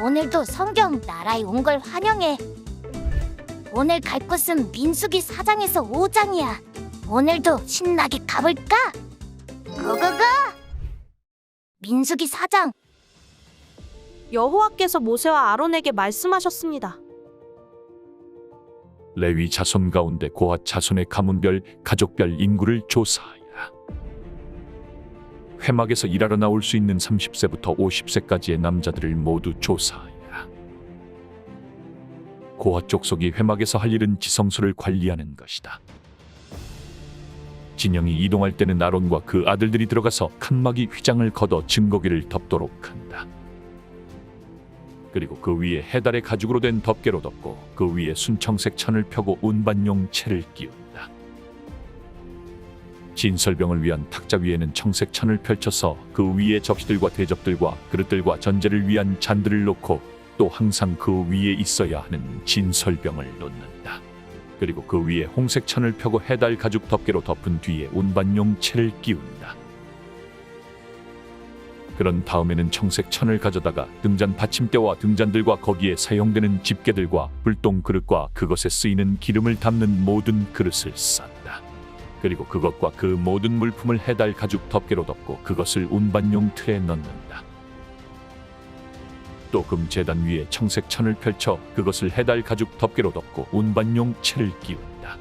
오늘도 성경 나라에 온 걸 환영해. 오늘 갈 곳은 민수기 4장에서 5장이야. 오늘도 신나게 가볼까? 고고고! 민수기 4장. 여호와께서 모세와 아론에게 말씀하셨습니다. 레위 자손 가운데 고핫 자손의 가문별 가족별 인구를 조사하여라. 회막에서 일하러 나올 수 있는 30세부터 50세까지의 남자들을 모두 조사하여라. 고핫 족속이 회막에서 할 일은 지성소를 관리하는 것이다. 진영이 이동할 때는 아론과 그 아들들이 들어가서 칸막이 휘장을 걷어 증거기를 덮도록 한다. 그리고 그 위에 해달의 가죽으로 된 덮개로 덮고 그 위에 순청색 천을 펴고 운반용 채를 끼운다. 진설병을 위한 탁자 위에는 청색 천을 펼쳐서 그 위에 접시들과 대접들과 그릇들과 전제를 위한 잔들을 놓고 또 항상 그 위에 있어야 하는 진설병을 놓는다. 그리고 그 위에 홍색 천을 펴고 해달 가죽 덮개로 덮은 뒤에 운반용 채를 끼운다. 그런 다음에는 청색 천을 가져다가 등잔 받침대와 등잔들과 거기에 사용되는 집게들과 불똥 그릇과 그것에 쓰이는 기름을 담는 모든 그릇을 싼다. 그리고 그것과 그 모든 물품을 해달 가죽 덮개로 덮고 그것을 운반용 틀에 넣는다. 또 금제단 위에 청색 천을 펼쳐 그것을 해달 가죽 덮개로 덮고 운반용 채를 끼운다.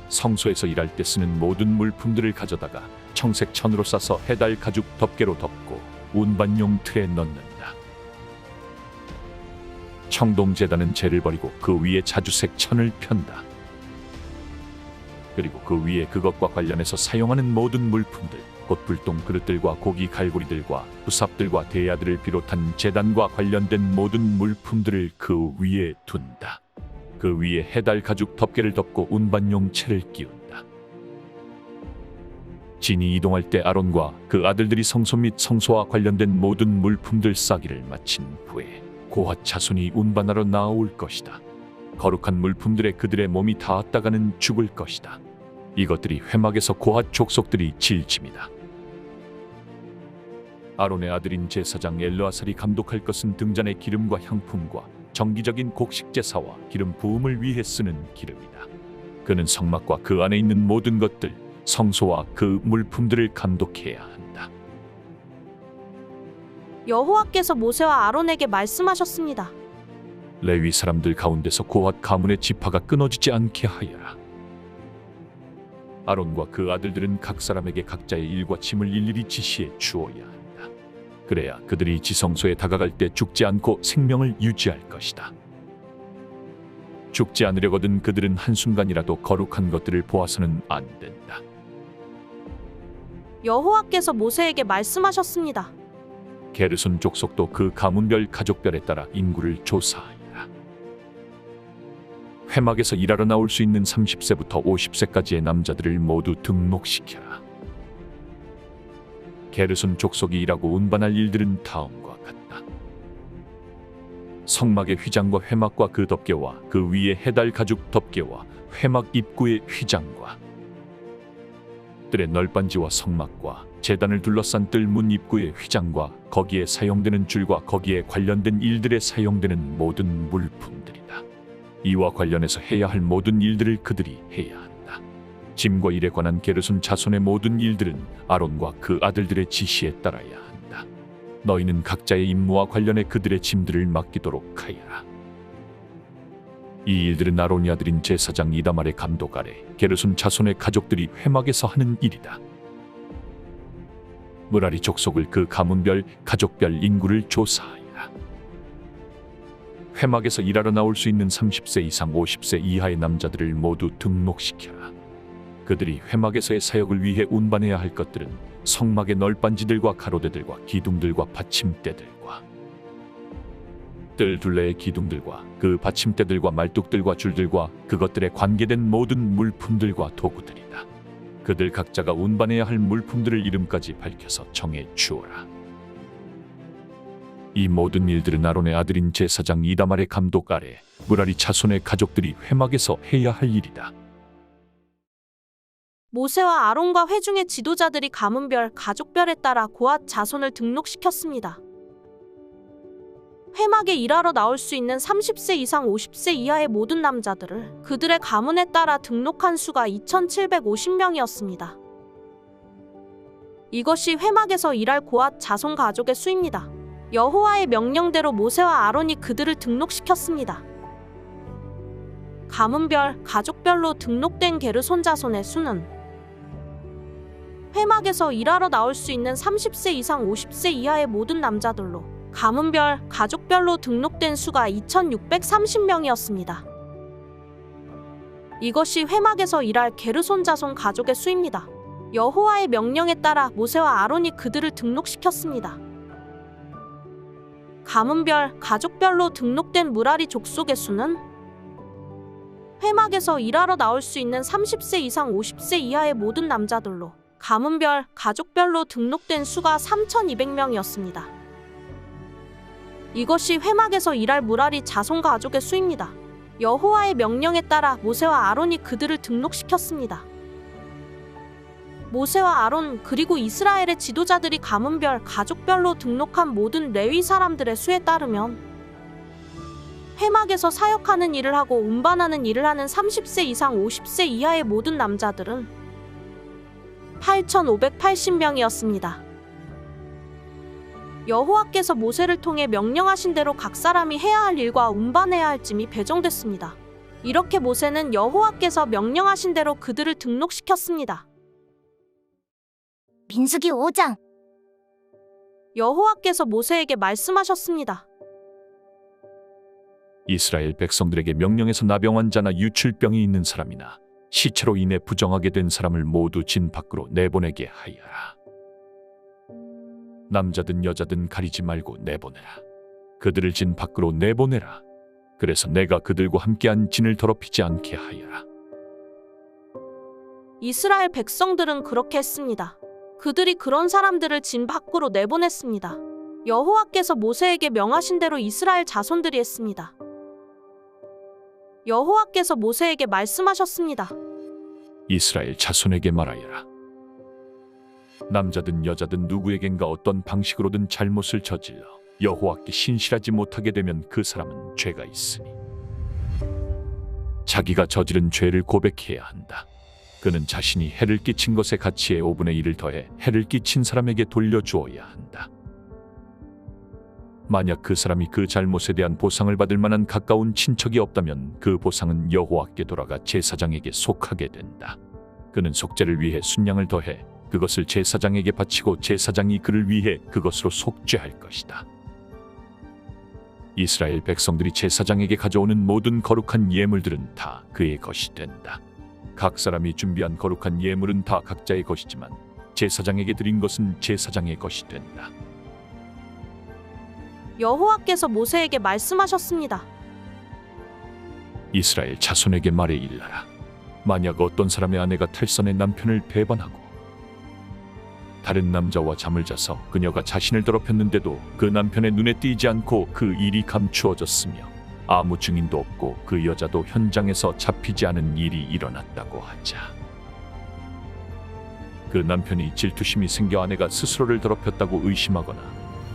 성소에서 일할 때 쓰는 모든 물품들을 가져다가 청색 천으로 싸서 해달 가죽 덮개로 덮고 운반용 틀에 넣는다. 청동제단은 재를 버리고 그 위에 자주색 천을 편다. 그리고 그 위에 그것과 관련해서 사용하는 모든 물품들, 곧 불똥 그릇들과 고기 갈고리들과 부삽들과 대야들을 비롯한 제단과 관련된 모든 물품들을 그 위에 둔다. 그 위에 해달 가죽 덮개를 덮고 운반용 채를 끼운다. 진이 이동할 때 아론과 그 아들들이 성소 및 성소와 관련된 모든 물품들 싸기를 마친 후에 고핫 자손이 운반하러 나올 것이다. 거룩한 물품들에 그들의 몸이 닿았다가는 죽을 것이다. 이것들이 회막에서 고핫 족속들이 질 짐이다. 아론의 아들인 제사장 엘르아살이 감독할 것은 등잔의 기름과 향품과 정기적인 곡식 제사와 기름 부음을 위해 쓰는 기름이다. 그는 성막과 그 안에 있는 모든 것들, 성소와 그 물품들을 감독해야 한다. 여호와께서 모세와 아론에게 말씀하셨습니다. 레위 사람들 가운데서 고핫 가문의 지파가 끊어지지 않게 하여라. 아론과 그 아들들은 각 사람에게 각자의 일과 짐을 일일이 지시해 주어야 한다. 그래야 그들이 지성소에 다가갈 때 죽지 않고 생명을 유지할 것이다. 죽지 않으려거든 그들은 한순간이라도 거룩한 것들을 보아서는 안 된다. 여호와께서 모세에게 말씀하셨습니다. 게르손 족속도 그 가문별 가족별에 따라 인구를 조사하여라. 회막에서 일하러 나올 수 있는 30세부터 50세까지의 남자들을 모두 등록시켜라. 게르손 족속이 일하고 운반할 일들은 다음과 같다. 성막의 휘장과 회막과 그 덮개와 그 위에 해달 가죽 덮개와 회막 입구의 휘장과 뜰의 널빤지와 성막과 제단을 둘러싼 뜰 문 입구의 휘장과 거기에 사용되는 줄과 거기에 관련된 일들에 사용되는 모든 물품들이다. 이와 관련해서 해야 할 모든 일들을 그들이 해야 한다. 짐과 일에 관한 게르손 자손의 모든 일들은 아론과 그 아들들의 지시에 따라야 한다. 너희는 각자의 임무와 관련해 그들의 짐들을 맡기도록 하여라. 이 일들은 아론의 아들인 제사장 이다말의 감독 아래 게르손 자손의 가족들이 회막에서 하는 일이다. 무라리 족속을 그 가문별 가족별 인구를 조사하여라. 회막에서 일하러 나올 수 있는 30세 이상 50세 이하의 남자들을 모두 등록시켜라. 그들이 회막에서의 사역을 위해 운반해야 할 것들은 성막의 널빤지들과 가로대들과 기둥들과 받침대들과 뜰 둘레의 기둥들과 그 받침대들과 말뚝들과 줄들과 그것들에 관계된 모든 물품들과 도구들이다. 그들 각자가 운반해야 할 물품들을 이름까지 밝혀서 정해 주어라. 이 모든 일들은 아론의 아들인 제사장 이다말의 감독 아래 무라리 자손의 가족들이 회막에서 해야 할 일이다. 모세와 아론과 회중의 지도자들이 가문별, 가족별에 따라 고핫 자손을 등록시켰습니다. 회막에 일하러 나올 수 있는 30세 이상 50세 이하의 모든 남자들을 그들의 가문에 따라 등록한 수가 2,750명이었습니다. 이것이 회막에서 일할 고앗 자손 가족의 수입니다. 여호와의 명령대로 모세와 아론이 그들을 등록시켰습니다. 가문별, 가족별로 등록된 게르손 자손의 수는 회막에서 일하러 나올 수 있는 30세 이상 50세 이하의 모든 남자들로 가문별, 가족별로 등록된 수가 2,630명이었습니다. 이것이 회막에서 일할 게르손 자손 가족의 수입니다. 여호와의 명령에 따라 모세와 아론이 그들을 등록시켰습니다. 가문별, 가족별로 등록된 무라리 족속의 수는 회막에서 일하러 나올 수 있는 30세 이상 50세 이하의 모든 남자들로 가문별, 가족별로 등록된 수가 3,200명이었습니다. 이것이 회막에서 일할 무라리 자손 가족의 수입니다. 여호와의 명령에 따라 모세와 아론이 그들을 등록시켰습니다. 모세와 아론 그리고 이스라엘의 지도자들이 가문별, 가족별로 등록한 모든 레위 사람들의 수에 따르면 회막에서 사역하는 일을 하고 운반하는 일을 하는 30세 이상 50세 이하의 모든 남자들은 8,580명이었습니다. 여호와께서 모세를 통해 명령하신 대로 각 사람이 해야 할 일과 운반해야 할 짐이 배정됐습니다. 이렇게 모세는 여호와께서 명령하신 대로 그들을 등록시켰습니다. 민수기 5장. 여호와께서 모세에게 말씀하셨습니다. 이스라엘 백성들에게 명령해서 나병 환자나 유출병이 있는 사람이나 시체로 인해 부정하게 된 사람을 모두 진 밖으로 내보내게 하여라. 남자든 여자든 가리지 말고 내보내라. 그들을 진 밖으로 내보내라. 그래서 내가 그들과 함께한 진을 더럽히지 않게 하여라. 이스라엘 백성들은 그렇게 했습니다. 그들이 그런 사람들을 진 밖으로 내보냈습니다. 여호와께서 모세에게 명하신 대로 이스라엘 자손들이 했습니다. 여호와께서 모세에게 말씀하셨습니다. 이스라엘 자손에게 말하여라. 남자든 여자든 누구에겐가 어떤 방식으로든 잘못을 저질러 여호와께 신실하지 못하게 되면 그 사람은 죄가 있으니 자기가 저지른 죄를 고백해야 한다. 그는 자신이 해를 끼친 것의 가치의 5분의 1을 더해 해를 끼친 사람에게 돌려주어야 한다. 만약 그 사람이 그 잘못에 대한 보상을 받을 만한 가까운 친척이 없다면 그 보상은 여호와께 돌아가 제사장에게 속하게 된다. 그는 속죄를 위해 순양을 더해 그것을 제사장에게 바치고 제사장이 그를 위해 그것으로 속죄할 것이다. 이스라엘 백성들이 제사장에게 가져오는 모든 거룩한 예물들은 다 그의 것이 된다. 각 사람이 준비한 거룩한 예물은 다 각자의 것이지만 제사장에게 드린 것은 제사장의 것이 된다. 여호와께서 모세에게 말씀하셨습니다. 이스라엘 자손에게 말해 일러라. 만약 어떤 사람의 아내가 탈선의 남편을 배반하고 다른 남자와 잠을 자서 그녀가 자신을 더럽혔는데도 그 남편의 눈에 띄지 않고 그 일이 감추어졌으며 아무 증인도 없고 그 여자도 현장에서 잡히지 않은 일이 일어났다고 하자. 그 남편이 질투심이 생겨 아내가 스스로를 더럽혔다고 의심하거나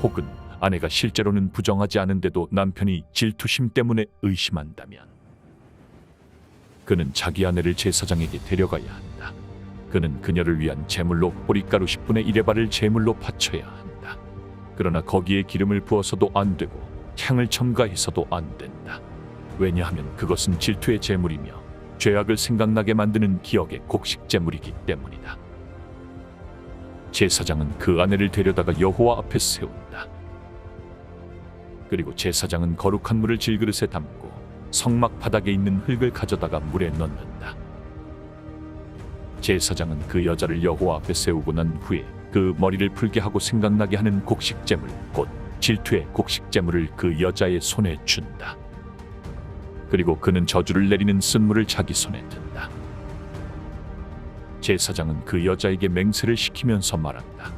혹은 아내가 실제로는 부정하지 않은데도 남편이 질투심 때문에 의심한다면 그는 자기 아내를 제사장에게 데려가야 한다. 그는 그녀를 위한 제물로 보리가루 10분의 1의 발을 제물로 바쳐야 한다. 그러나 거기에 기름을 부어서도 안 되고 향을 첨가해서도 안 된다. 왜냐하면 그것은 질투의 제물이며 죄악을 생각나게 만드는 기억의 곡식 제물이기 때문이다. 제사장은 그 아내를 데려다가 여호와 앞에 세운다. 그리고 제사장은 거룩한 물을 질그릇에 담고 성막 바닥에 있는 흙을 가져다가 물에 넣는다. 제사장은 그 여자를 여호와 앞에 세우고 난 후에 그 머리를 풀게 하고 생각나게 하는 곡식 제물 곧 질투의 곡식 제물을 그 여자의 손에 준다. 그리고 그는 저주를 내리는 쓴물을 자기 손에 든다. 제사장은 그 여자에게 맹세를 시키면서 말한다.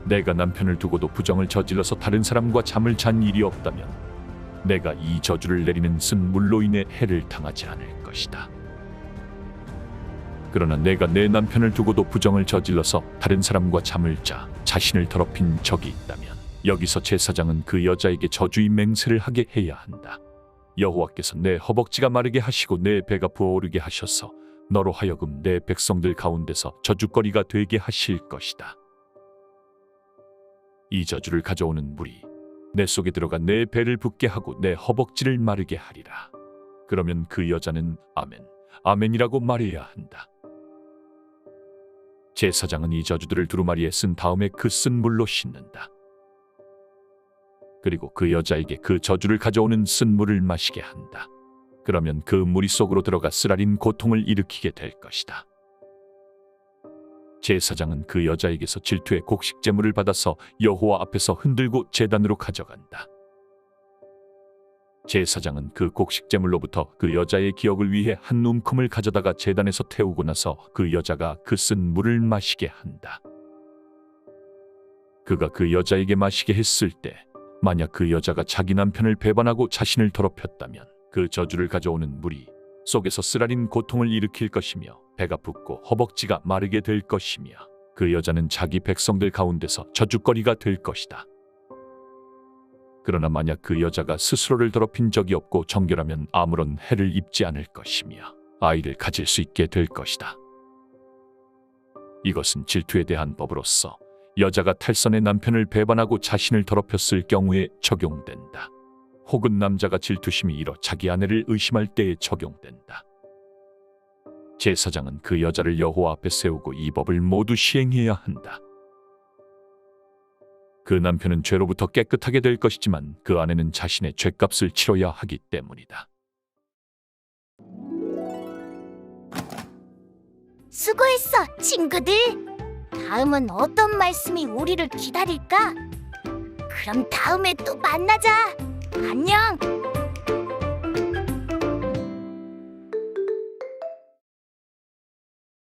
내가 남편을 두고도 부정을 저질러서 다른 사람과 잠을 잔 일이 없다면 내가 이 저주를 내리는 쓴물로 인해 해를 당하지 않을 것이다. 그러나 내가 내 남편을 두고도 부정을 저질러서 다른 사람과 잠을 자 자신을 더럽힌 적이 있다면 여기서 제사장은 그 여자에게 저주의 맹세를 하게 해야 한다. 여호와께서 내 허벅지가 마르게 하시고 내 배가 부어오르게 하셔서 너로 하여금 내 백성들 가운데서 저주거리가 되게 하실 것이다. 이 저주를 가져오는 물이 내 속에 들어가 내 배를 붓게 하고 내 허벅지를 마르게 하리라. 그러면 그 여자는 아멘, 아멘이라고 말해야 한다. 제사장은 이 저주들을 두루마리에 쓴 다음에 그 쓴 물로 씻는다. 그리고 그 여자에게 그 저주를 가져오는 쓴 물을 마시게 한다. 그러면 그 물이 속으로 들어가 쓰라린 고통을 일으키게 될 것이다. 제사장은 그 여자에게서 질투의 곡식 제물을 받아서 여호와 앞에서 흔들고 제단으로 가져간다. 제사장은 그 곡식 제물로부터 그 여자의 기억을 위해 한 움큼을 가져다가 제단에서 태우고 나서 그 여자가 그 쓴 물을 마시게 한다. 그가 그 여자에게 마시게 했을 때 만약 그 여자가 자기 남편을 배반하고 자신을 더럽혔다면 그 저주를 가져오는 물이 속에서 쓰라린 고통을 일으킬 것이며 배가 붓고 허벅지가 마르게 될 것이며 그 여자는 자기 백성들 가운데서 저주거리가 될 것이다. 그러나 만약 그 여자가 스스로를 더럽힌 적이 없고 정결하면 아무런 해를 입지 않을 것이며 아이를 가질 수 있게 될 것이다. 이것은 질투에 대한 법으로서 여자가 탈선의 남편을 배반하고 자신을 더럽혔을 경우에 적용된다. 혹은 남자가 질투심이 일어 자기 아내를 의심할 때에 적용된다. 제사장은 그 여자를 여호와 앞에 세우고 이 법을 모두 시행해야 한다. 그 남편은 죄로부터 깨끗하게 될 것이지만 그 아내는 자신의 죄값을 치러야 하기 때문이다. 수고했어, 친구들. 다음은 어떤 말씀이 우리를 기다릴까? 그럼 다음에 또 만나자. 안녕.